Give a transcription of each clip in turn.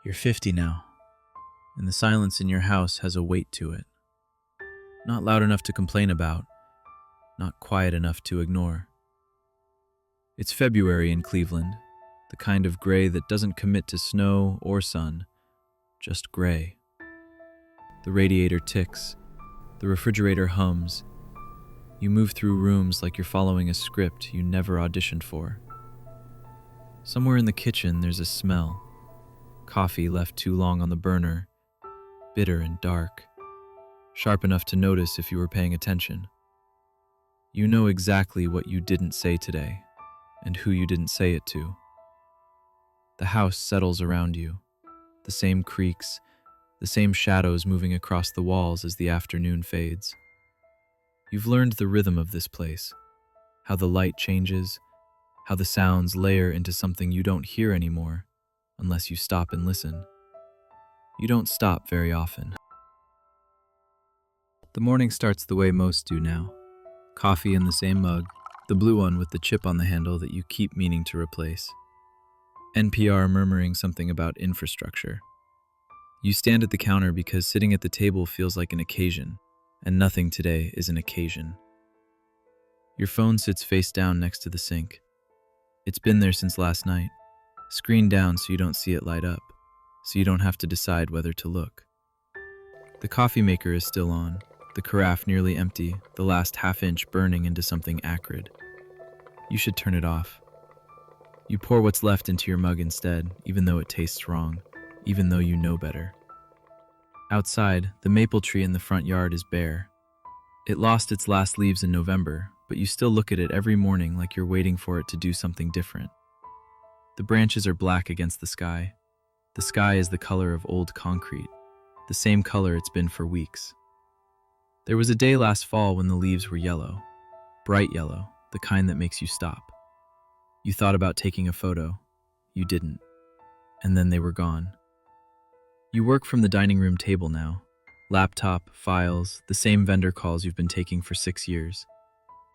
You're 50 now, and the silence in your house has a weight to it. Not loud enough to complain about, not quiet enough to ignore. It's February in Cleveland, the kind of gray that doesn't commit to snow or sun, just gray. The radiator ticks, the refrigerator hums. You move through rooms like you're following a script you never auditioned for. Somewhere in the kitchen there's a smell. Coffee left too long on the burner, bitter and dark, sharp enough to notice if you were paying attention. You know exactly what you didn't say today, and who you didn't say it to. The house settles around you, the same creaks, the same shadows moving across the walls as the afternoon fades. You've learned the rhythm of this place, how the light changes, how the sounds layer into something you don't hear anymore, unless you stop and listen. You don't stop very often. The morning starts the way most do now. Coffee in the same mug, the blue one with the chip on the handle that you keep meaning to replace. NPR murmuring something about infrastructure. You stand at the counter because sitting at the table feels like an occasion, and nothing today is an occasion. Your phone sits face down next to the sink. It's been there since last night. Screen down so you don't see it light up, so you don't have to decide whether to look. The coffee maker is still on, the carafe nearly empty, the last half-inch burning into something acrid. You should turn it off. You pour what's left into your mug instead, even though it tastes wrong, even though you know better. Outside, the maple tree in the front yard is bare. It lost its last leaves in November, but you still look at it every morning like you're waiting for it to do something different. The branches are black against the sky. The sky is the color of old concrete, the same color it's been for weeks. There was a day last fall when the leaves were yellow, bright yellow, the kind that makes you stop. You thought about taking a photo. You didn't. And then they were gone. You work from the dining room table now. Laptop, files, the same vendor calls you've been taking for 6 years.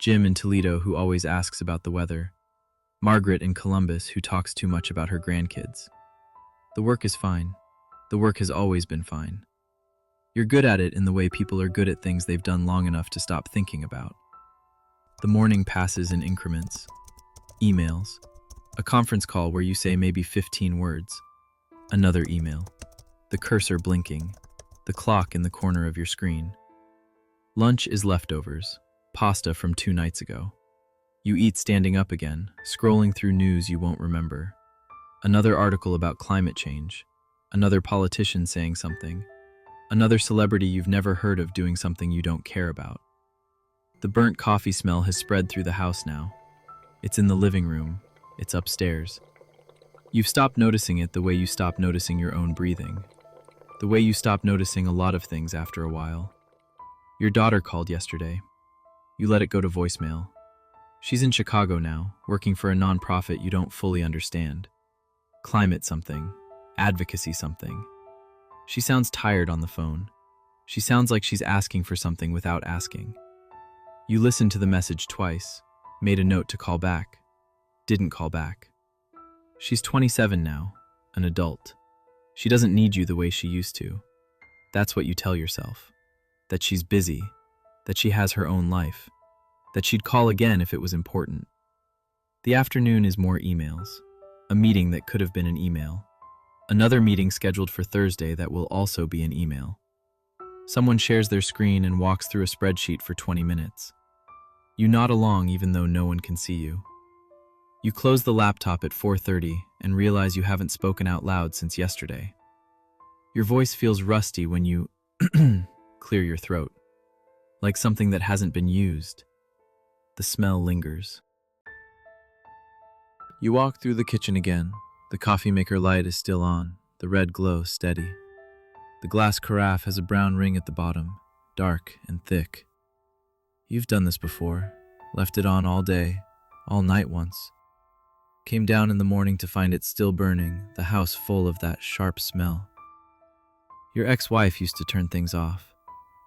Jim in Toledo who always asks about the weather. Margaret in Columbus who talks too much about her grandkids. The work is fine. The work has always been fine. You're good at it in the way people are good at things they've done long enough to stop thinking about. The morning passes in increments. Emails. A conference call where you say maybe 15 words. Another email. The cursor blinking. The clock in the corner of your screen. Lunch is leftovers. Pasta from 2 nights ago. You eat standing up again, scrolling through news you won't remember. Another article about climate change. Another politician saying something. Another celebrity you've never heard of doing something you don't care about. The burnt coffee smell has spread through the house now. It's in the living room. It's upstairs. You've stopped noticing it the way you stopped noticing your own breathing. The way you stopped noticing a lot of things after a while. Your daughter called yesterday. You let it go to voicemail. She's in Chicago now, working for a nonprofit you don't fully understand. Climate something. Advocacy something. She sounds tired on the phone. She sounds like she's asking for something without asking. You listened to the message twice, made a note to call back, didn't call back. She's 27 now, an adult. She doesn't need you the way she used to. That's what you tell yourself. That she's busy, that she has her own life, that she'd call again if it was important. The afternoon is more emails, a meeting that could have been an email, another meeting scheduled for Thursday that will also be an email. Someone shares their screen and walks through a spreadsheet for 20 minutes. You nod along even though no one can see you. You close the laptop at 4:30 and realize you haven't spoken out loud since yesterday. Your voice feels rusty when you clear your throat, like something that hasn't been used. The smell lingers. You walk through the kitchen again. The coffee maker light is still on, the red glow steady. The glass carafe has a brown ring at the bottom, dark and thick. You've done this before, left it on all day, all night once. Came down in the morning to find it still burning, the house full of that sharp smell. Your ex-wife used to turn things off.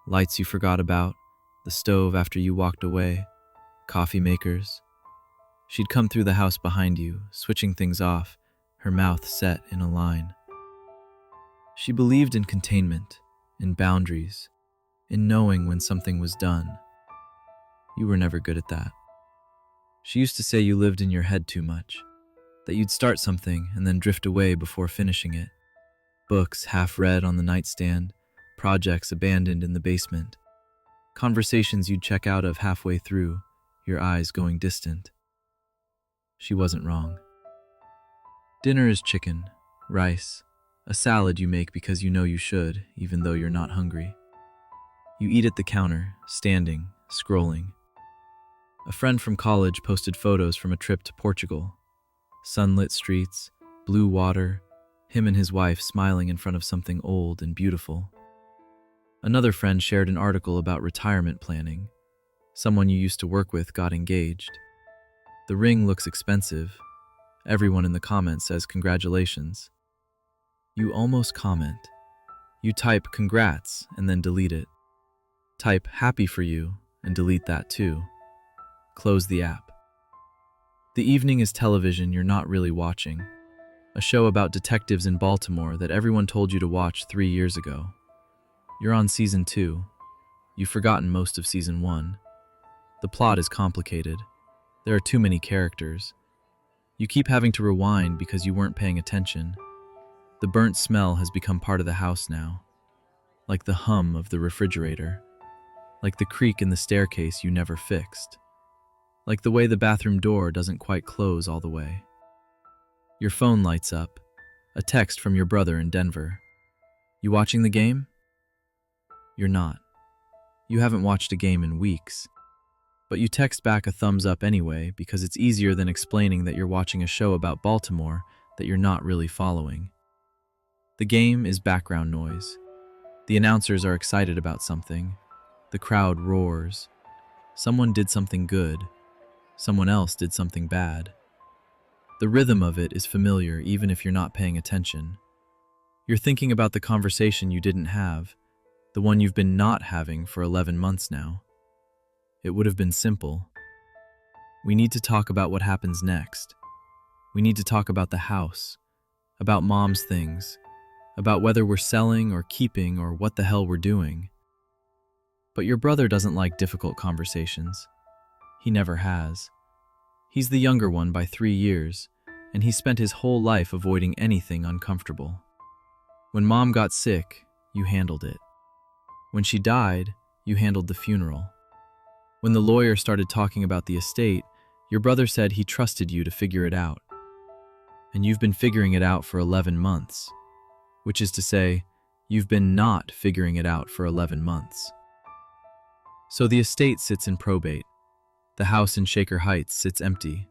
Lights you forgot about, the stove after you walked away, coffee makers. She'd come through the house behind you, switching things off, her mouth set in a line. She believed in containment, in boundaries, in knowing when something was done. You were never good at that. She used to say you lived in your head too much, that you'd start something and then drift away before finishing it. Books half read on the nightstand, projects abandoned in the basement, conversations you'd check out of halfway through, your eyes going distant. She wasn't wrong. Dinner is chicken, rice, a salad you make because you know you should, even though you're not hungry. You eat at the counter, standing, scrolling. A friend from college posted photos from a trip to Portugal. Sunlit streets, blue water, him and his wife smiling in front of something old and beautiful. Another friend shared an article about retirement planning. Someone you used to work with got engaged. The ring looks expensive. Everyone in the comments says congratulations. You almost comment. You type congrats and then delete it. Type happy for you and delete that too. Close the app. The evening is television you're not really watching. A show about detectives in Baltimore that everyone told you to watch 3 years ago. You're on season 2. You've forgotten most of season 1. The plot is complicated. There are too many characters. You keep having to rewind because you weren't paying attention. The burnt smell has become part of the house now. Like the hum of the refrigerator. Like the creak in the staircase you never fixed. Like the way the bathroom door doesn't quite close all the way. Your phone lights up. A text from your brother in Denver. You watching the game? You're not. You haven't watched a game in weeks. But you text back a thumbs up anyway because it's easier than explaining that you're watching a show about Baltimore that you're not really following. The game is background noise. The announcers are excited about something. The crowd roars. Someone did something good. Someone else did something bad. The rhythm of it is familiar even if you're not paying attention. You're thinking about the conversation you didn't have, the one you've been not having for 11 months now. It would have been simple. We need to talk about what happens next. We need to talk about the house, about mom's things, about whether we're selling or keeping or what the hell we're doing. But your brother doesn't like difficult conversations. He never has. He's the younger one by 3 years, and he spent his whole life avoiding anything uncomfortable. When mom got sick, you handled it. When she died, you handled the funeral. When the lawyer started talking about the estate, your brother said he trusted you to figure it out. And you've been figuring it out for 11 months, which is to say, you've been not figuring it out for 11 months. So the estate sits in probate. The house in Shaker Heights sits empty.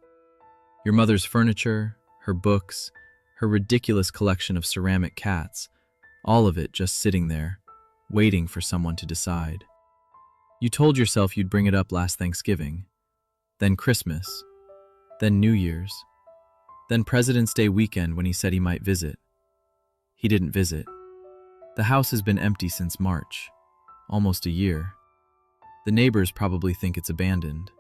Your mother's furniture, her books, her ridiculous collection of ceramic cats, all of it just sitting there, waiting for someone to decide. You told yourself you'd bring it up last Thanksgiving, then Christmas, then New Year's, then President's Day weekend when he said he might visit. He didn't visit. The house has been empty since March, almost a year. The neighbors probably think it's abandoned.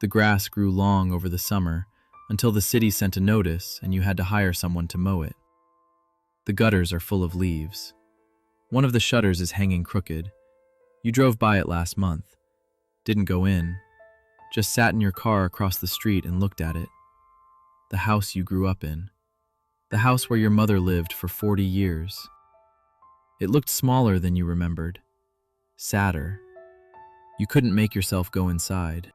The grass grew long over the summer until the city sent a notice and you had to hire someone to mow it. The gutters are full of leaves. One of the shutters is hanging crooked. You drove by it last month. Didn't go in. Just sat in your car across the street and looked at it. The house you grew up in. The house where your mother lived for 40 years. It looked smaller than you remembered. Sadder. You couldn't make yourself go inside.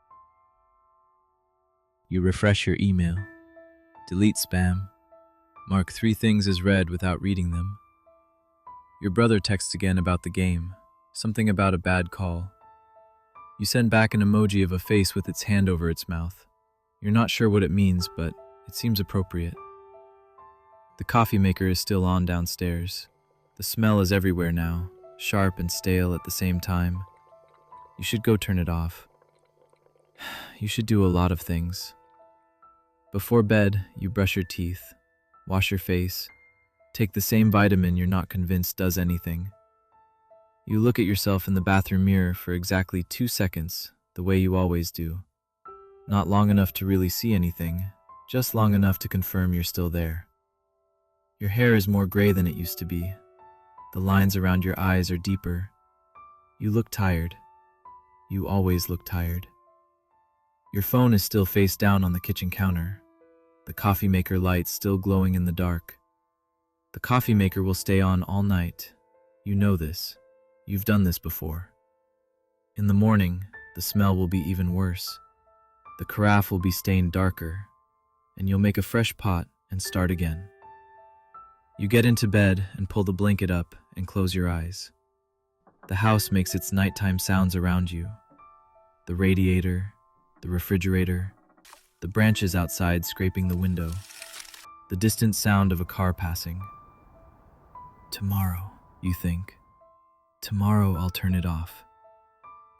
You refresh your email. Delete spam. Mark 3 things as read without reading them. Your brother texts again about the game. Something about a bad call. You send back an emoji of a face with its hand over its mouth. You're not sure what it means, but it seems appropriate. The coffee maker is still on downstairs. The smell is everywhere now, sharp and stale at the same time. You should go turn it off. You should do a lot of things. Before bed, you brush your teeth, wash your face, take the same vitamin you're not convinced does anything. You look at yourself in the bathroom mirror for exactly 2 seconds, the way you always do. Not long enough to really see anything, just long enough to confirm you're still there. Your hair is more gray than it used to be. The lines around your eyes are deeper. You look tired. You always look tired. Your phone is still face down on the kitchen counter. The coffee maker light still glowing in the dark. The coffee maker will stay on all night. You know this. You've done this before. In the morning, the smell will be even worse. The carafe will be stained darker, and you'll make a fresh pot and start again. You get into bed and pull the blanket up and close your eyes. The house makes its nighttime sounds around you. The radiator, the refrigerator, the branches outside scraping the window, the distant sound of a car passing. Tomorrow, you think. Tomorrow I'll turn it off.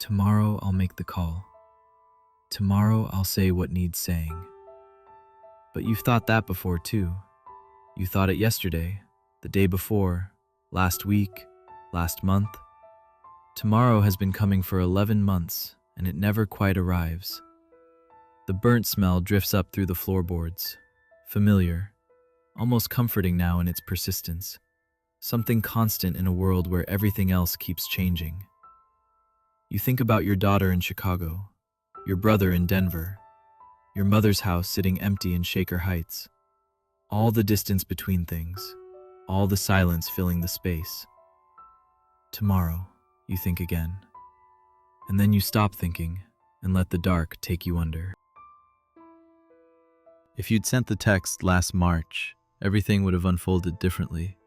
Tomorrow I'll make the call. Tomorrow I'll say what needs saying. But you've thought that before too. You thought it yesterday, the day before, last week, last month. Tomorrow has been coming for 11 months, and it never quite arrives. The burnt smell drifts up through the floorboards, familiar, almost comforting now in its persistence, something constant in a world where everything else keeps changing. You think about your daughter in Chicago, your brother in Denver, your mother's house sitting empty in Shaker Heights, all the distance between things, all the silence filling the space. Tomorrow, you think again. And then you stop thinking and let the dark take you under. If you'd sent the text last March, everything would have unfolded differently.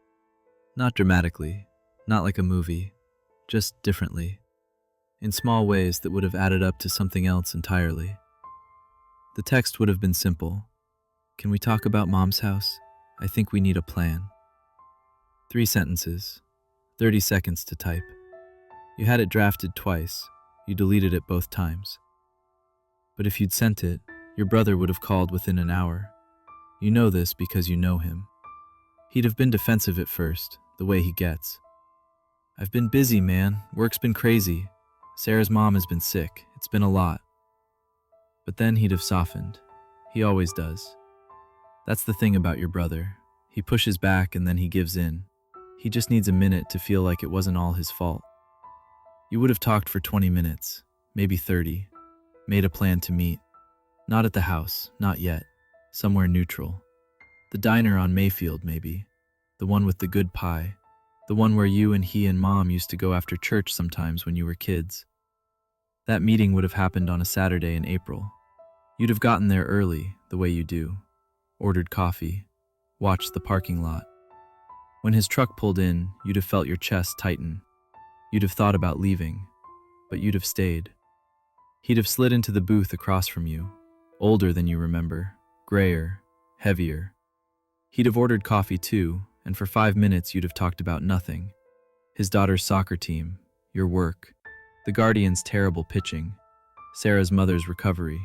Not dramatically, not like a movie, just differently, in small ways that would have added up to something else entirely. The text would have been simple. Can we talk about Mom's house? I think we need a plan. 3 sentences, 30 seconds to type. You had it drafted twice. You deleted it both times. But if you'd sent it, your brother would have called within an hour. You know this because you know him. He'd have been defensive at first, the way he gets. I've been busy, man. Work's been crazy. Sarah's mom has been sick. It's been a lot. But then he'd have softened. He always does. That's the thing about your brother. He pushes back and then he gives in. He just needs a minute to feel like it wasn't all his fault. You would have talked for 20 minutes, maybe 30, made a plan to meet. Not at the house, not yet. Somewhere neutral. The diner on Mayfield, maybe. The one with the good pie. The one where you and he and Mom used to go after church sometimes when you were kids. That meeting would have happened on a Saturday in April. You'd have gotten there early, the way you do. Ordered coffee. Watched the parking lot. When his truck pulled in, you'd have felt your chest tighten. You'd have thought about leaving, but you'd have stayed. He'd have slid into the booth across from you, older than you remember, grayer, heavier. He'd have ordered coffee too, and for 5 minutes you'd have talked about nothing. His daughter's soccer team, your work, the Guardians' terrible pitching, Sarah's mother's recovery,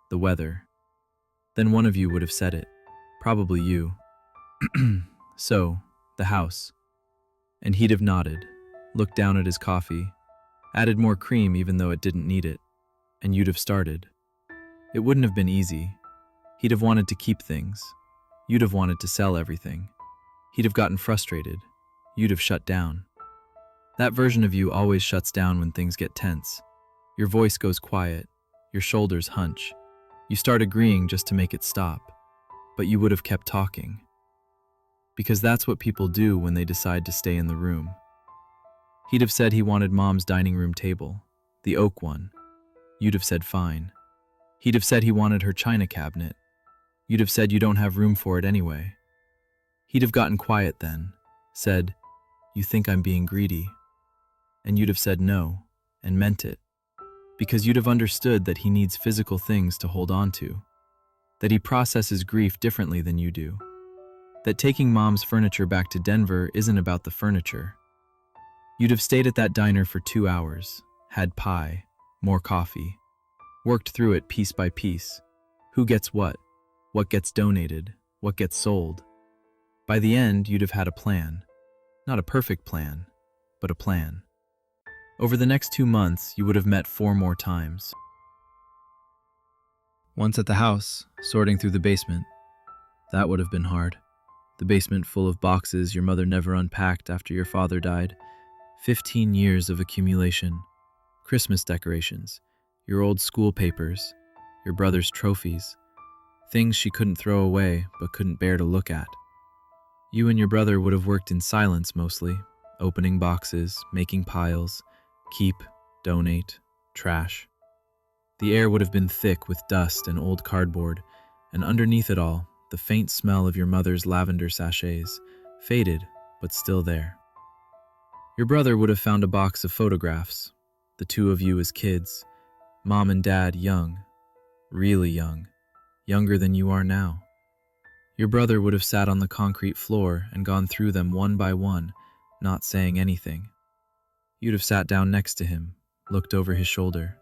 the weather. Then one of you would have said it, probably you. So, the house. And he'd have nodded, looked down at his coffee, added more cream even though it didn't need it, and you'd have started. It wouldn't have been easy. He'd have wanted to keep things. You'd have wanted to sell everything. He'd have gotten frustrated. You'd have shut down. That version of you always shuts down when things get tense. Your voice goes quiet. Your shoulders hunch. You start agreeing just to make it stop. But you would have kept talking. Because that's what people do when they decide to stay in the room. He'd have said he wanted Mom's dining room table, the oak one. You'd have said fine. He'd have said he wanted her china cabinet. You'd have said you don't have room for it anyway. He'd have gotten quiet then, said, "You think I'm being greedy?" And you'd have said no, and meant it. Because you'd have understood that he needs physical things to hold on to. That he processes grief differently than you do. That taking Mom's furniture back to Denver isn't about the furniture. You'd have stayed at that diner for 2 hours, had pie, more coffee, worked through it piece by piece. Who gets what gets donated, what gets sold. By the end, you'd have had a plan. Not a perfect plan, but a plan. Over the next 2 months, you would have met 4 more times. Once at the house, sorting through the basement. That would have been hard. The basement full of boxes your mother never unpacked after your father died. 15 years of accumulation. Christmas decorations, your old school papers, your brother's trophies, things she couldn't throw away but couldn't bear to look at. You and your brother would have worked in silence mostly, opening boxes, making piles, keep, donate, trash. The air would have been thick with dust and old cardboard, and underneath it all, the faint smell of your mother's lavender sachets, faded but still there. Your brother would have found a box of photographs, the two of you as kids, mom and dad young, really young, younger than you are now. Your brother would have sat on the concrete floor and gone through them one by one, not saying anything. You'd have sat down next to him, looked over his shoulder.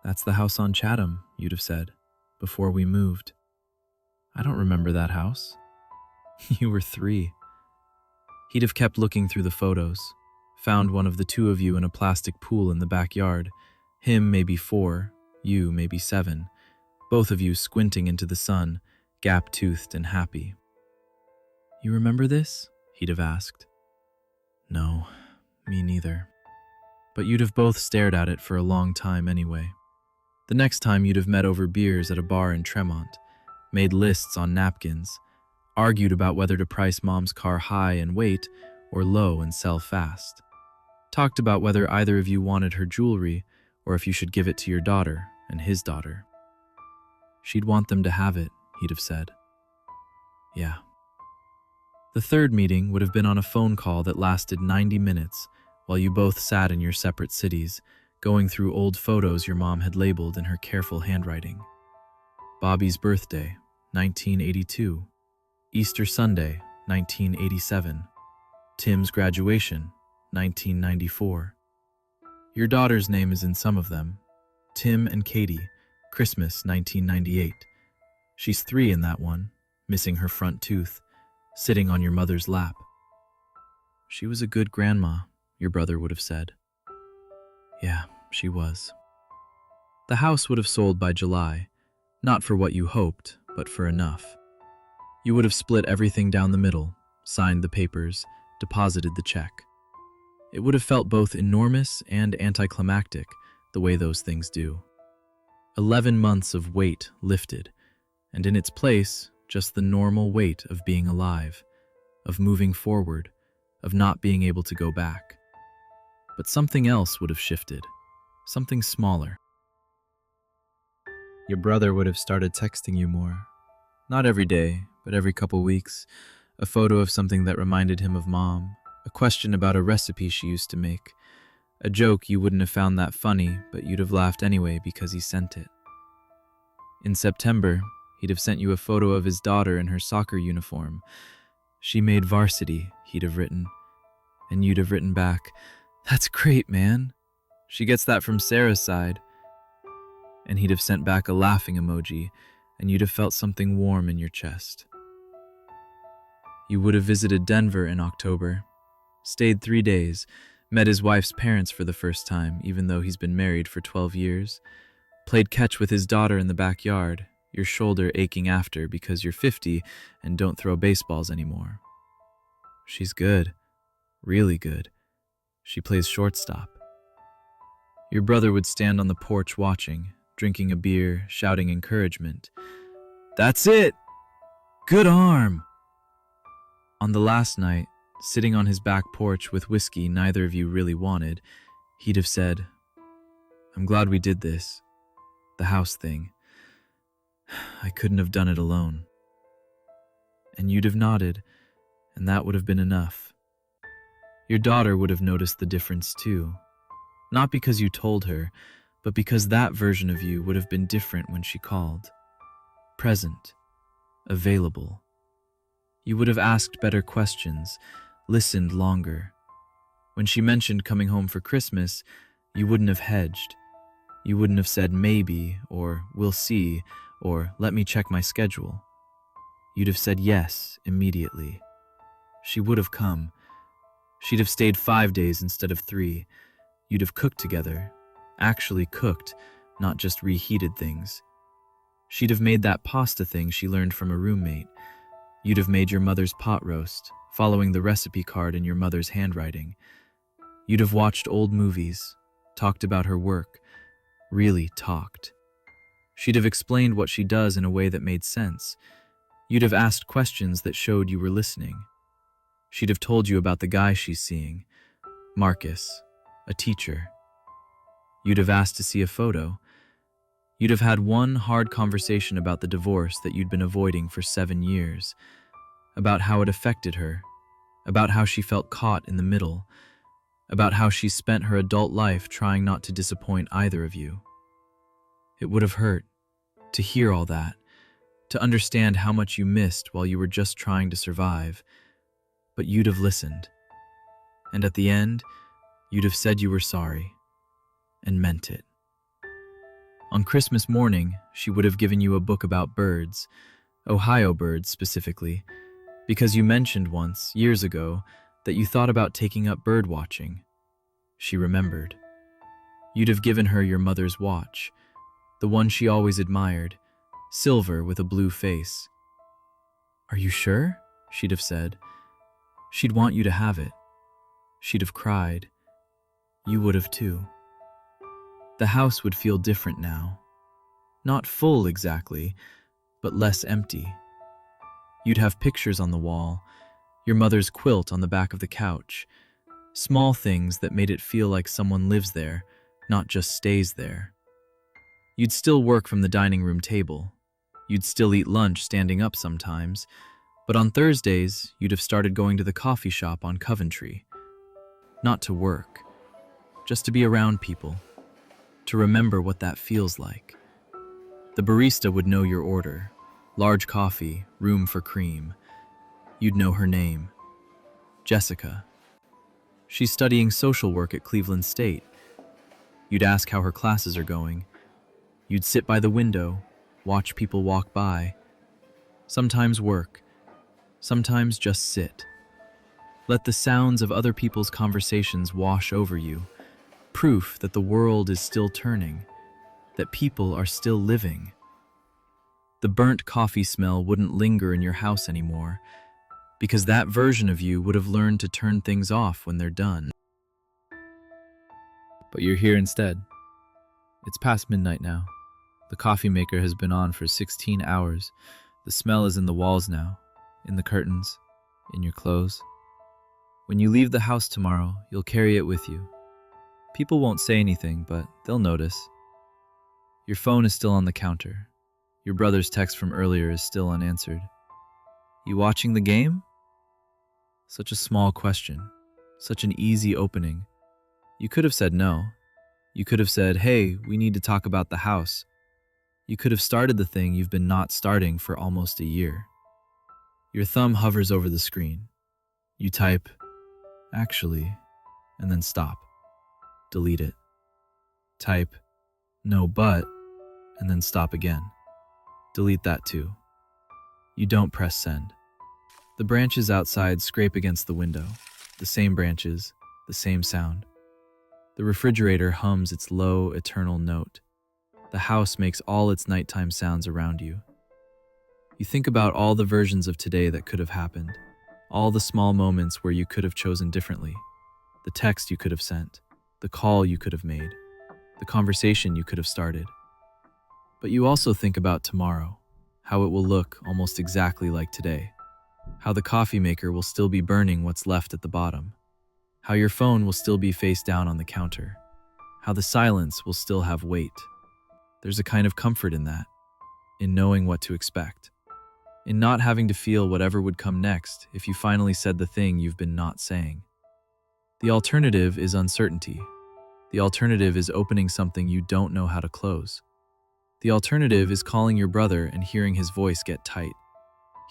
"That's the house on Chatham," you'd have said, "before we moved." "I don't remember that house." You were 3. He'd have kept looking through the photos, found one of the two of you in a plastic pool in the backyard, him maybe 4, you maybe 7, both of you squinting into the sun, gap-toothed and happy. "You remember this?" he'd have asked. No, me neither. But you'd have both stared at it for a long time anyway. The next time you'd have met over beers at a bar in Tremont, made lists on napkins, argued about whether to price mom's car high and wait or low and sell fast. Talked about whether either of you wanted her jewelry or if you should give it to your daughter and his daughter. "She'd want them to have it," he'd have said. Yeah. The third meeting would have been on a phone call that lasted 90 minutes while you both sat in your separate cities, going through old photos your mom had labeled in her careful handwriting. Bobby's birthday, 1982. Easter Sunday, 1987. Tim's graduation, 1994. Your daughter's name is in some of them. Tim and Katie, Christmas, 1998. She's 3 in that one, missing her front tooth, sitting on your mother's lap. "She was a good grandma," your brother would have said. Yeah, she was. The house would have sold by July, not for what you hoped, but for enough. You would have split everything down the middle, signed the papers, deposited the check. It would have felt both enormous and anticlimactic, the way those things do. 11 months of weight lifted, and in its place, just the normal weight of being alive, of moving forward, of not being able to go back. But something else would have shifted, something smaller. Your brother would have started texting you more. Not every day, but every couple weeks. A photo of something that reminded him of mom, a question about a recipe she used to make, a joke you wouldn't have found that funny, but you'd have laughed anyway because he sent it. In September, he'd have sent you a photo of his daughter in her soccer uniform. "She made varsity," he'd have written. And you'd have written back, "That's great, man. She gets that from Sarah's side." And he'd have sent back a laughing emoji, and you'd have felt something warm in your chest. You would have visited Denver in October, stayed 3 days, met his wife's parents for the first time, even though he's been married for 12 years, played catch with his daughter in the backyard, your shoulder aching after because you're 50 and don't throw baseballs anymore. "She's good, really good. She plays shortstop." Your brother would stand on the porch watching, drinking a beer, shouting encouragement. "That's it! Good arm!" On the last night, sitting on his back porch with whiskey neither of you really wanted, he'd have said, "I'm glad we did this. The house thing. I couldn't have done it alone." And you'd have nodded, and that would have been enough. Your daughter would have noticed the difference too. Not because you told her, but because that version of you would have been different when she called. Present. Available. You would have asked better questions, listened longer. When she mentioned coming home for Christmas, you wouldn't have hedged. You wouldn't have said maybe, or we'll see, or let me check my schedule. You'd have said yes immediately. She would have come. She'd have stayed 5 days instead of 3. You'd have cooked together. Actually cooked, not just reheated things. She'd have made that pasta thing she learned from a roommate. You'd have made your mother's pot roast, following the recipe card in your mother's handwriting. You'd have watched old movies, talked about her work, really talked. She'd have explained what she does in a way that made sense. You'd have asked questions that showed you were listening. She'd have told you about the guy she's seeing, Marcus, a teacher. You'd have asked to see a photo. You'd have had one hard conversation about the divorce that you'd been avoiding for 7 years, about how it affected her, about how she felt caught in the middle, about how she spent her adult life trying not to disappoint either of you. It would have hurt to hear all that, to understand how much you missed while you were just trying to survive, but you'd have listened. And at the end, you'd have said you were sorry, and meant it. On Christmas morning, she would have given you a book about birds, Ohio birds specifically, because you mentioned once, years ago, that you thought about taking up bird watching. She remembered. You'd have given her your mother's watch, the one she always admired, silver with a blue face. "Are you sure?" she'd have said. She'd want you to have it. She'd have cried. You would have too. The house would feel different now. Not full exactly, but less empty. You'd have pictures on the wall, your mother's quilt on the back of the couch, small things that made it feel like someone lives there, not just stays there. You'd still work from the dining room table. You'd still eat lunch standing up sometimes, but on Thursdays, you'd have started going to the coffee shop on Coventry. Not to work, just to be around people, to remember what that feels like. The barista would know your order, large coffee, room for cream. You'd know her name, Jessica. She's studying social work at Cleveland State. You'd ask how her classes are going. You'd sit by the window, watch people walk by. Sometimes work, sometimes just sit. Let the sounds of other people's conversations wash over you, proof that the world is still turning, that people are still living. The burnt coffee smell wouldn't linger in your house anymore, because that version of you would have learned to turn things off when they're done. But you're here instead. It's past midnight now. The coffee maker has been on for 16 hours. The smell is in the walls now, in the curtains, in your clothes. When you leave the house tomorrow, you'll carry it with you. People won't say anything, but they'll notice. Your phone is still on the counter. Your brother's text from earlier is still unanswered. You watching the game? Such a small question, such an easy opening. You could have said no. You could have said, "Hey, we need to talk about the house." You could have started the thing you've been not starting for almost a year. Your thumb hovers over the screen. You type, "Actually," and then stop. Delete it. Type, "No, but," and then stop again. Delete that too. You don't press send. The branches outside scrape against the window. The same branches, the same sound. The refrigerator hums its low, eternal note. The house makes all its nighttime sounds around you. You think about all the versions of today that could have happened, all the small moments where you could have chosen differently, the text you could have sent, the call you could have made, the conversation you could have started. But you also think about tomorrow, how it will look almost exactly like today, how the coffee maker will still be burning what's left at the bottom, how your phone will still be face down on the counter, how the silence will still have weight. There's a kind of comfort in that, in knowing what to expect, in not having to feel whatever would come next if you finally said the thing you've been not saying. The alternative is uncertainty. The alternative is opening something you don't know how to close. The alternative is calling your brother and hearing his voice get tight,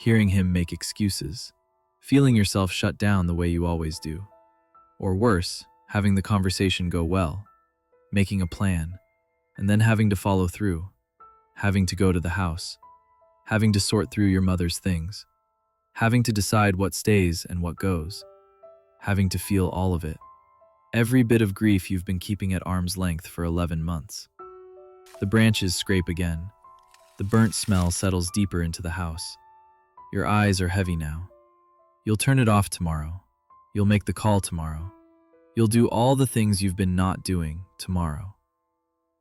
hearing him make excuses, feeling yourself shut down the way you always do. Or worse, having the conversation go well, making a plan, and then having to follow through, having to go to the house, having to sort through your mother's things, having to decide what stays and what goes, having to feel all of it. Every bit of grief you've been keeping at arm's length for 11 months. The branches scrape again. The burnt smell settles deeper into the house. Your eyes are heavy now. You'll turn it off tomorrow. You'll make the call tomorrow. You'll do all the things you've been not doing tomorrow.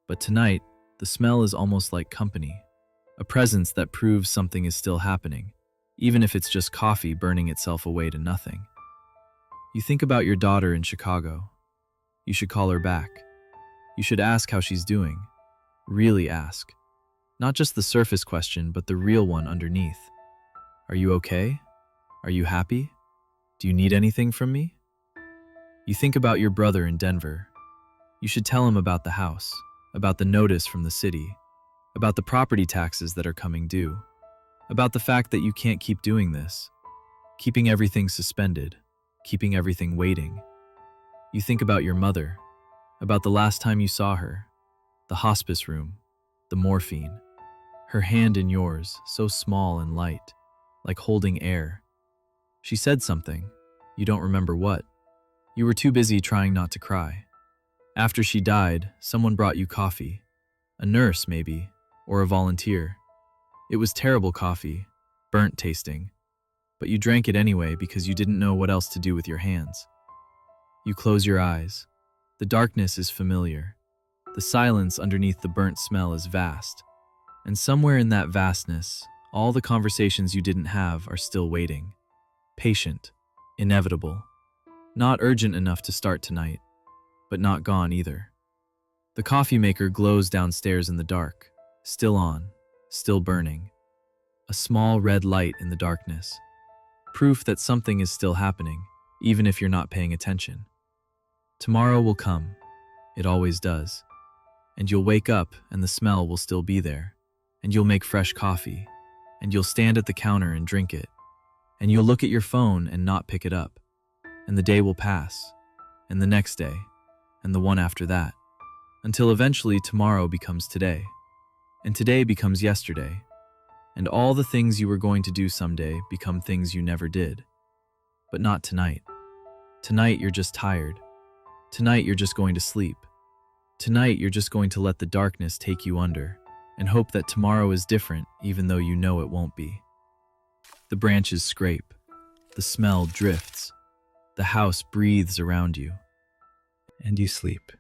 But tonight, the smell is almost like company, a presence that proves something is still happening, even if it's just coffee burning itself away to nothing. You think about your daughter in Chicago. You should call her back. You should ask how she's doing. Really ask. Not just the surface question, but the real one underneath. Are you okay? Are you happy? Do you need anything from me? You think about your brother in Denver. You should tell him about the house, about the notice from the city, about the property taxes that are coming due, about the fact that you can't keep doing this, keeping everything suspended, keeping everything waiting. You think about your mother, about the last time you saw her, the hospice room, the morphine, her hand in yours, so small and light, like holding air. She said something. You don't remember what. You were too busy trying not to cry. After she died, someone brought you coffee. A nurse, maybe, or a volunteer. It was terrible coffee, burnt tasting, but you drank it anyway because you didn't know what else to do with your hands. You close your eyes. The darkness is familiar. The silence underneath the burnt smell is vast. And somewhere in that vastness, all the conversations you didn't have are still waiting. Patient, inevitable, not urgent enough to start tonight, but not gone either. The coffee maker glows downstairs in the dark, still on, still burning. A small red light in the darkness. Proof that something is still happening, even if you're not paying attention. Tomorrow will come. It always does. And you'll wake up and the smell will still be there. And you'll make fresh coffee. And you'll stand at the counter and drink it. And you'll look at your phone and not pick it up. And the day will pass. And the next day. And the one after that. Until eventually tomorrow becomes today. And today becomes yesterday. And all the things you were going to do someday become things you never did. But not tonight. Tonight you're just tired. Tonight you're just going to sleep. Tonight you're just going to let the darkness take you under and hope that tomorrow is different even though you know it won't be. The branches scrape. The smell drifts. The house breathes around you. And you sleep.